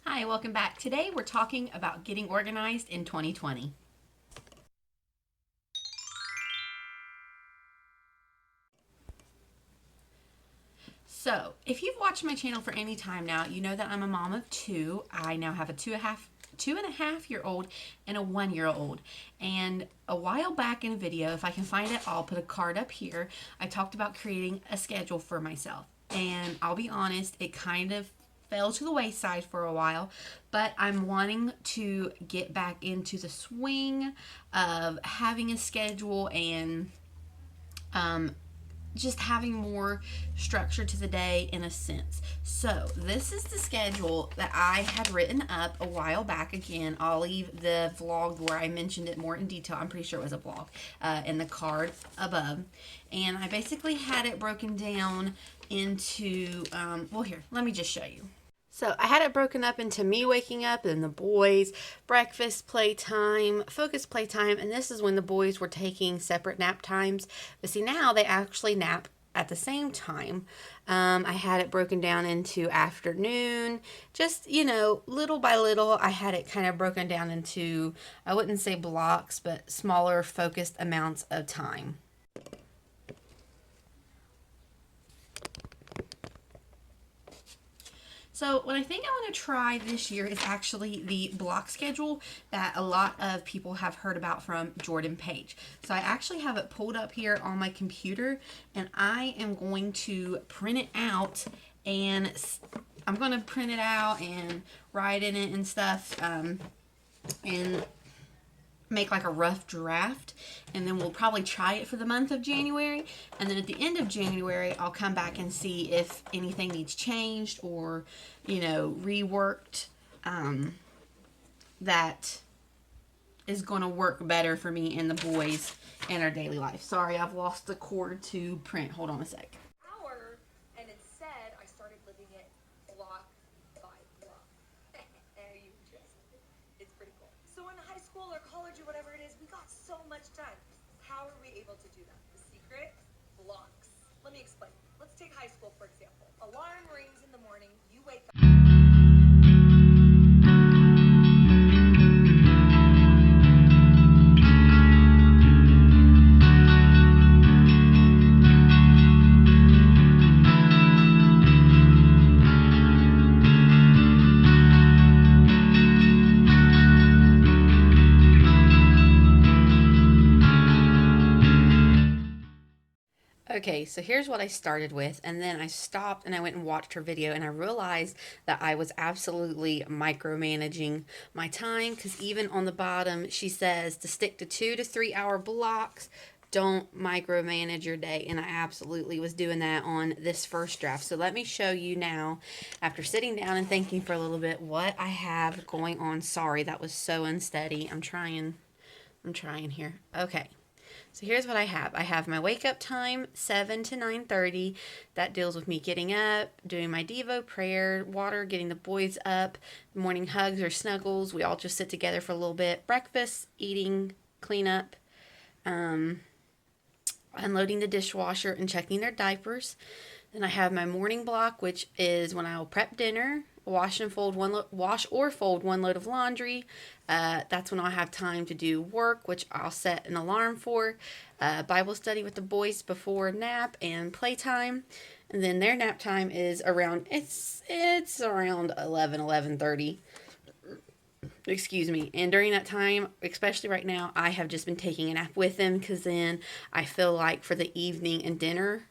Hi, welcome back. Today we're talking about getting organized in 2020. So, if you've watched my channel for any time now, you know that I'm a mom of two. I now have a two and a half year old and a 1 year old. And a while back in a video, if I can find it, I'll put a card up here. I talked about creating a schedule for myself. And I'll be honest, it kind of fell to the wayside for a while, but I'm wanting to get back into the swing of having a schedule and um, just having more structure to the day in a sense. So, this is the schedule that I had written up a while back. Again, I'll leave the vlog where I mentioned it more in detail. I'm pretty sure it was a vlog in the card above. And I basically had it broken down into, well, here, let me just show you. So I had it broken up into me waking up and the boys, breakfast, playtime, focus playtime, and this is when the boys were taking separate nap times. But see, now they actually nap at the same time. I had it broken down into afternoon, just, little by little. I had it kind of broken down into, I wouldn't say blocks, but smaller focused amounts of time. So what I think I want to try this year is actually the block schedule that a lot of people have heard about from Jordan Page. So I actually have it pulled up here on my computer, and I am going to print it out, and I'm going to print it out and write in it and stuff, and make like a rough draft, and then we'll probably try it for the month of January, and then at the end of January I'll come back and see if anything needs changed or reworked that is going to work better for me and the boys in our daily life. Sorry, I've lost the cord to print. Hold on a sec. And instead I started living it block by block. You just, it's pretty cool. So in high school or college or whatever it is, we got so much done. How are we able to do that? The secret? Blocks. Let me explain. Let's take high school, for example. Alarm rings in the morning, you wake up. Okay, so here's what I started with, and then I stopped and I went and watched her video, and I realized that I was absolutely micromanaging my time, because even on the bottom she says to stick to 2 to 3 hour blocks. Don't micromanage your day, and I absolutely was doing that on this first draft. So let me show you now, after sitting down and thinking for a little bit, what I have going on. Sorry, that was so unsteady. I'm trying here. Okay. So here's what I have. I have my wake up time, 7 to 9:30. That deals with me getting up, doing my Devo prayer, water, getting the boys up, morning hugs or snuggles. We all just sit together for a little bit. Breakfast, eating, cleanup, unloading the dishwasher and checking their diapers. Then I have my morning block, which is when I will prep dinner, wash or fold one load of laundry. That's when I'll have time to do work, which I'll set an alarm for. Bible study with the boys before nap and playtime, and then their nap time is around around 11:30. Excuse me. And during that time, especially right now, I have just been taking a nap with them, because then I feel like for the evening and dinner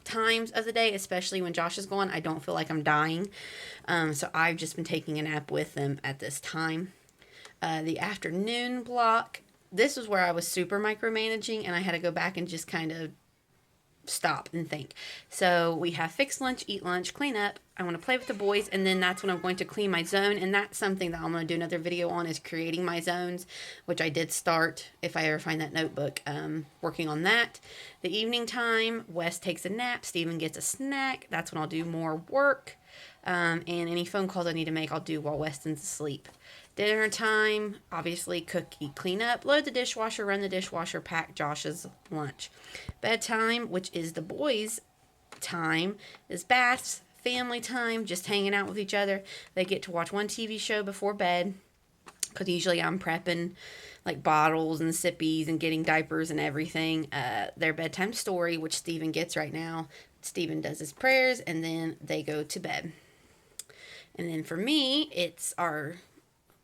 times of the day, especially when Josh is gone, I don't feel like I'm dying. So I've just been taking a nap with them at this time. The afternoon block, this was where I was super micromanaging, and I had to go back and just kind of stop and think. So we have fix lunch, eat lunch, clean up. I want to play with the boys, and then that's when I'm going to clean my zone, and that's something that I'm going to do another video on, is creating my zones, which I did start, if I ever find that notebook, working on that. The evening time, Wes takes a nap, Steven gets a snack. That's when I'll do more work, and any phone calls I need to make, I'll do while Weston's asleep. Dinner time, obviously cook, eat, clean up, load the dishwasher, run the dishwasher, pack Josh's lunch. Bedtime, which is the boys' time, is baths, family time, just hanging out with each other. They get to watch one TV show before bed, because usually I'm prepping like bottles and sippies and getting diapers and everything. Their bedtime story, which Steven gets right now. Steven does his prayers, and then they go to bed. And then for me, it's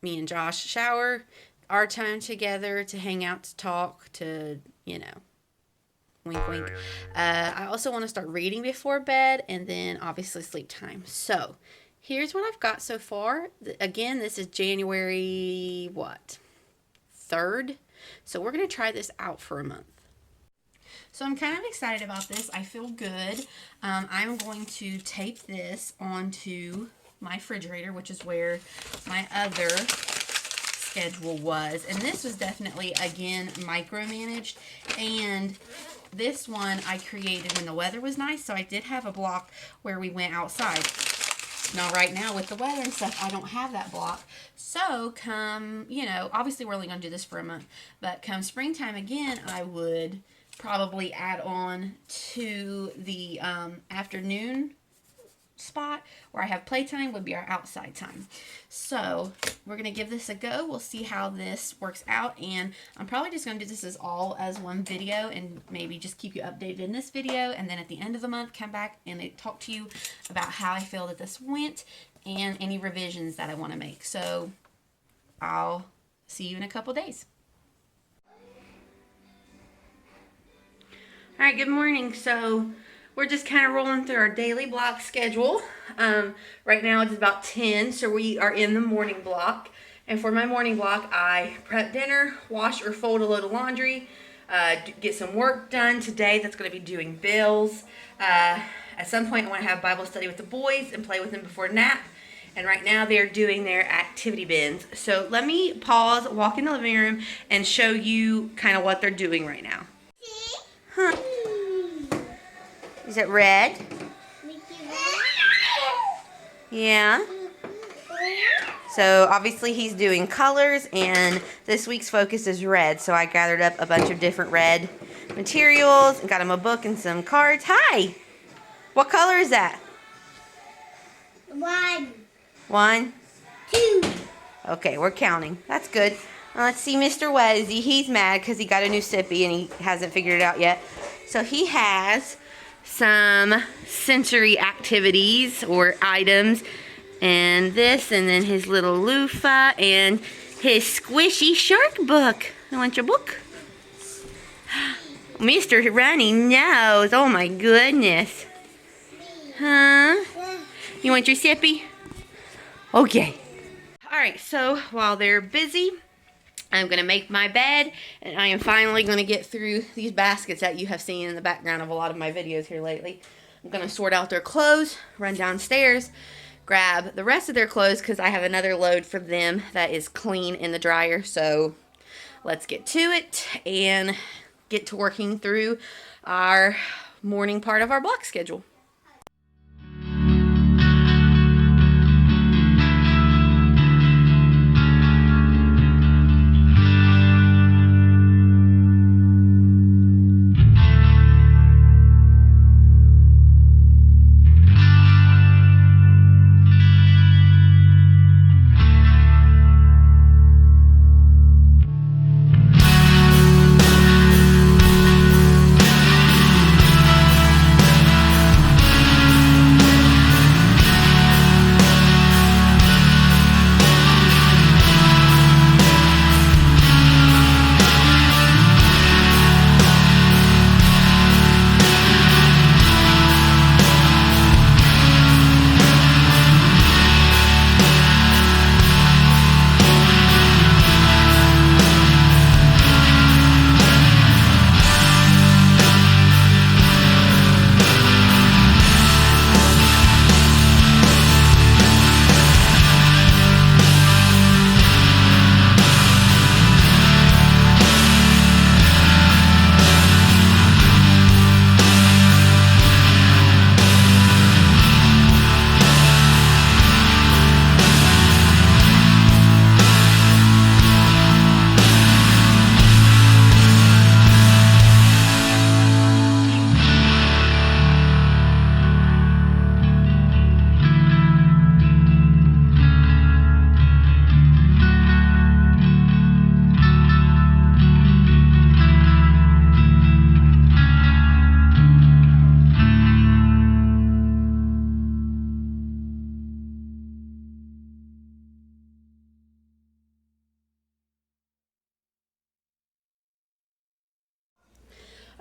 me and Josh shower, our time together to hang out, to talk, to, wink, wink. I also want to start reading before bed, and then obviously sleep time. So here's what I've got so far. Again, this is January, 3rd. So we're going to try this out for a month. So I'm kind of excited about this. I feel good. I'm going to tape this onto my refrigerator, which is where my other schedule was. And this was definitely, again, micromanaged. And this one I created when the weather was nice. So I did have a block where we went outside. Now, right now, with the weather and stuff, I don't have that block. So, come, obviously we're only going to do this for a month. But come springtime again, I would probably add on to the afternoon spot where I have playtime would be our outside time. So, we're going to give this a go. We'll see how this works out. And I'm probably just going to do this as one video and maybe just keep you updated in this video. And then at the end of the month, come back and talk to you about how I feel that this went and any revisions that I want to make. So, I'll see you in a couple days. All right, good morning. So, we're just kind of rolling through our daily block schedule. Right now it's about 10, so we are in the morning block. And for my morning block, I prep dinner, wash or fold a load of laundry, get some work done today. That's going to be doing bills. At some point, I want to have Bible study with the boys and play with them before nap. And right now, they're doing their activity bins. So let me pause, walk in the living room, and show you kind of what they're doing right now. Huh. Is it red? Yeah. So obviously he's doing colors, and this week's focus is red. So I gathered up a bunch of different red materials and got him a book and some cards. Hi. What color is that? 1, 1, 2. Okay, we're counting. That's good. Let's see Mr. Wezzy. He's mad because he got a new sippy and he hasn't figured it out yet. So he has some sensory activities or items, and this, and then his little loofah, and his squishy shark book. You want your book? Mr. Runny Nose. Oh my goodness. Huh? You want your sippy? Okay. Alright, so while they're busy, I'm going to make my bed, and I am finally going to get through these baskets that you have seen in the background of a lot of my videos here lately. I'm going to sort out their clothes, run downstairs, grab the rest of their clothes because I have another load for them that is clean in the dryer. So let's get to it and get to working through our morning part of our block schedule.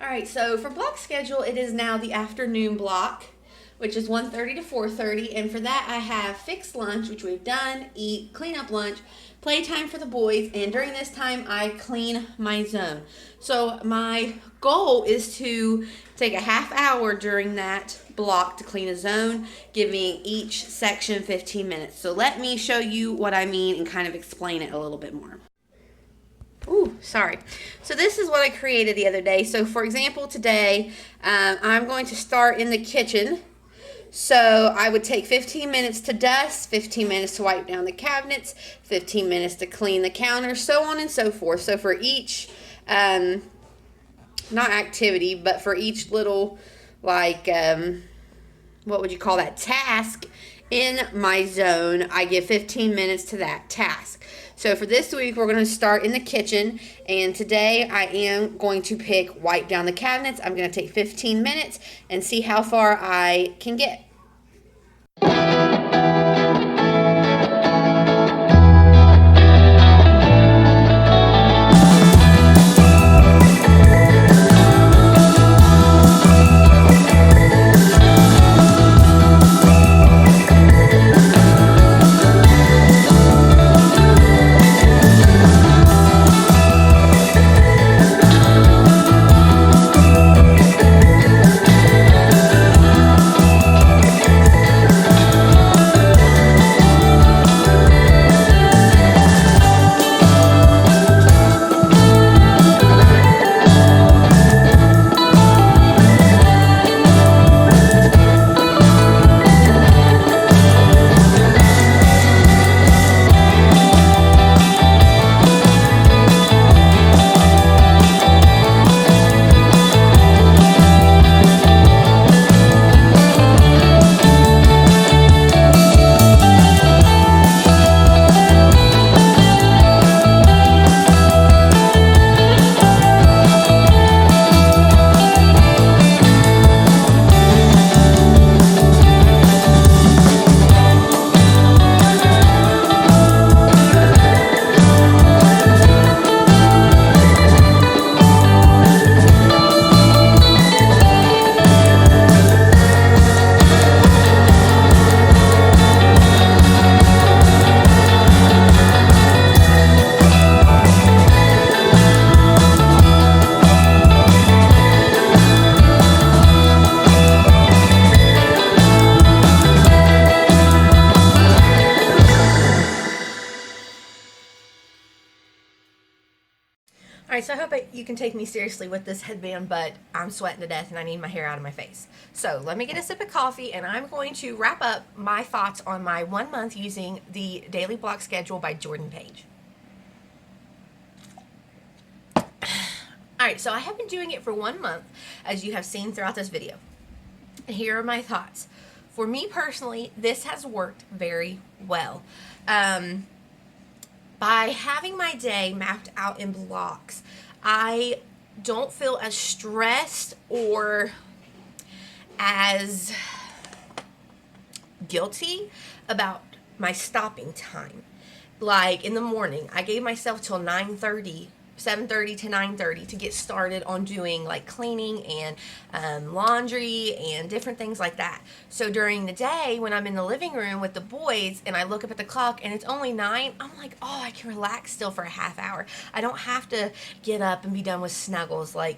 All right, so for block schedule, it is now the afternoon block, which is 1:30 to 4:30, and for that I have fixed lunch, which we've done, eat, clean up lunch, playtime for the boys, and during this time I clean my zone. So my goal is to take a half hour during that block to clean a zone, giving each section 15 minutes. So let me show you what I mean and kind of explain it a little bit more. Ooh, sorry. So this is what I created the other day. So for example, today I'm going to start in the kitchen. So I would take 15 minutes to dust, 15 minutes to wipe down the cabinets, 15 minutes to clean the counter, so on and so forth. So for each, not activity, but for each little, like, what would you call that, task in my zone, I give 15 minutes to that task. So for this week, we're going to start in the kitchen, and today I am going to pick wipe down the cabinets. I'm going to take 15 minutes and see how far I can get. All right, so I hope you can take me seriously with this headband, but I'm sweating to death and I need my hair out of my face. So let me get a sip of coffee, and I'm going to wrap up my thoughts on my 1 month using the Daily Block Schedule by Jordan Page. All right, so I have been doing it for 1 month, as you have seen throughout this video. Here are my thoughts. For me personally, this has worked very well. By having my day mapped out in blocks, I don't feel as stressed or as guilty about my stopping time. Like in the morning, I gave myself till 9:30, 7:30 to 9:30 to get started on doing like cleaning and laundry and different things like that. So during the day when I'm in the living room with the boys and I look up at the clock and it's only 9, I'm like, oh, I can relax still for a half hour. I don't have to get up and be done with snuggles. Like,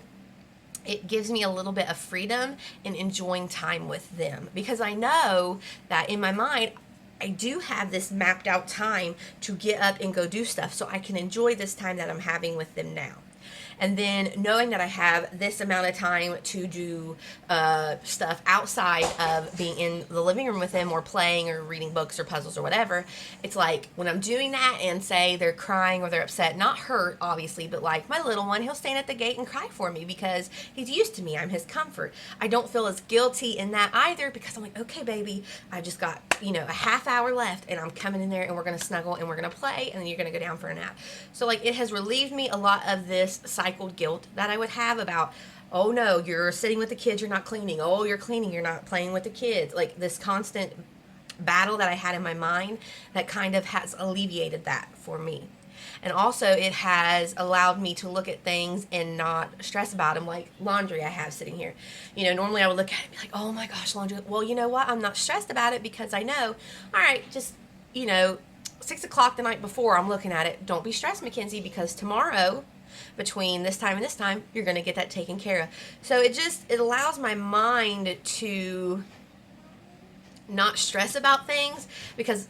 it gives me a little bit of freedom in enjoying time with them, because I know that in my mind I do have this mapped out time to get up and go do stuff, so I can enjoy this time that I'm having with them now. And then knowing that I have this amount of time to do stuff outside of being in the living room with them or playing or reading books or puzzles or whatever, it's like when I'm doing that and say they're crying or they're upset, not hurt obviously, but like my little one, he'll stand at the gate and cry for me because he's used to me. I'm his comfort. I don't feel as guilty in that either, because I'm like, okay, baby, I've just got, a half hour left and I'm coming in there and we're going to snuggle and we're going to play and then you're going to go down for a nap. So like, it has relieved me a lot of this cycled guilt that I would have about, oh no, you're sitting with the kids, you're not cleaning. Oh, you're cleaning, you're not playing with the kids. Like this constant battle that I had in my mind that kind of has alleviated that for me. And also, it has allowed me to look at things and not stress about them, like laundry I have sitting here. You know, normally I would look at it and be like, oh my gosh, laundry. Well, you know what? I'm not stressed about it because I know, all right, just, you know, 6 o'clock the night before, I'm looking at it. Don't be stressed, Mackenzie, because tomorrow, between this time and this time, you're going to get that taken care of. So it allows my mind to not stress about things, because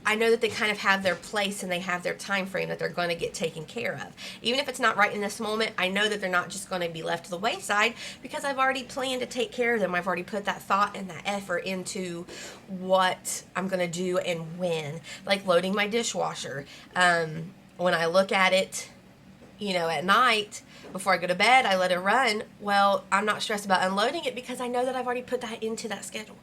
I know that they kind of have their place and they have their time frame that they're going to get taken care of. Even if it's not right in this moment, I know that they're not just going to be left to the wayside, because I've already planned to take care of them. I've already put that thought and that effort into what I'm going to do and when. Like loading my dishwasher. When I look at it, you know, at night, before I go to bed, I let it run. Well, I'm not stressed about unloading it because I know that I've already put that into that schedule.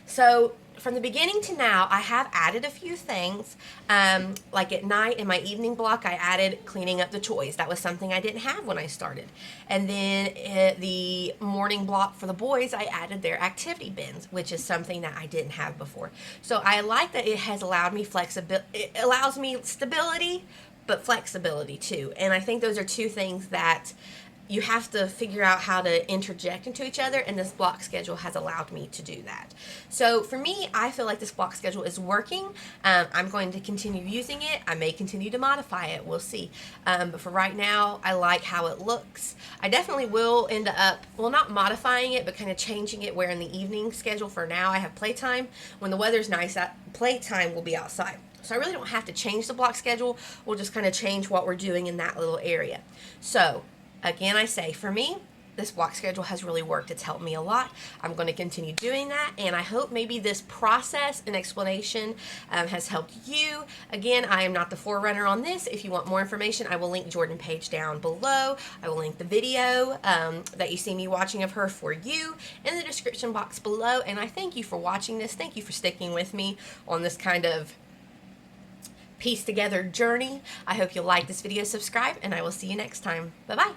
So from the beginning to now, I have added a few things. Like at night in my evening block, I added cleaning up the toys. That was something I didn't have when I started. And then the morning block for the boys, I added their activity bins, which is something that I didn't have before. So I like that it has allowed me flexibility. It allows me stability, but flexibility too. And I think those are two things that you have to figure out how to interject into each other, and this block schedule has allowed me to do that. So for me, I feel like this block schedule is working. I'm going to continue using it. I may continue to modify it. We'll see. But for right now, I like how it looks. I definitely will end up, well, not modifying it, but kind of changing it where in the evening schedule for now I have playtime. When the weather's nice, playtime will be outside. So I really don't have to change the block schedule. We'll just kind of change what we're doing in that little area. So again, I say, for me, this block schedule has really worked. It's helped me a lot. I'm going to continue doing that, and I hope maybe this process and explanation has helped you. Again, I am not the forerunner on this. If you want more information, I will link Jordan page down below. I will link the video that you see me watching of her for you in the description box below, and I thank you for watching this. Thank you for sticking with me on this kind of piece together journey. I hope you'll like this video, subscribe, and I will see you next time. Bye-bye.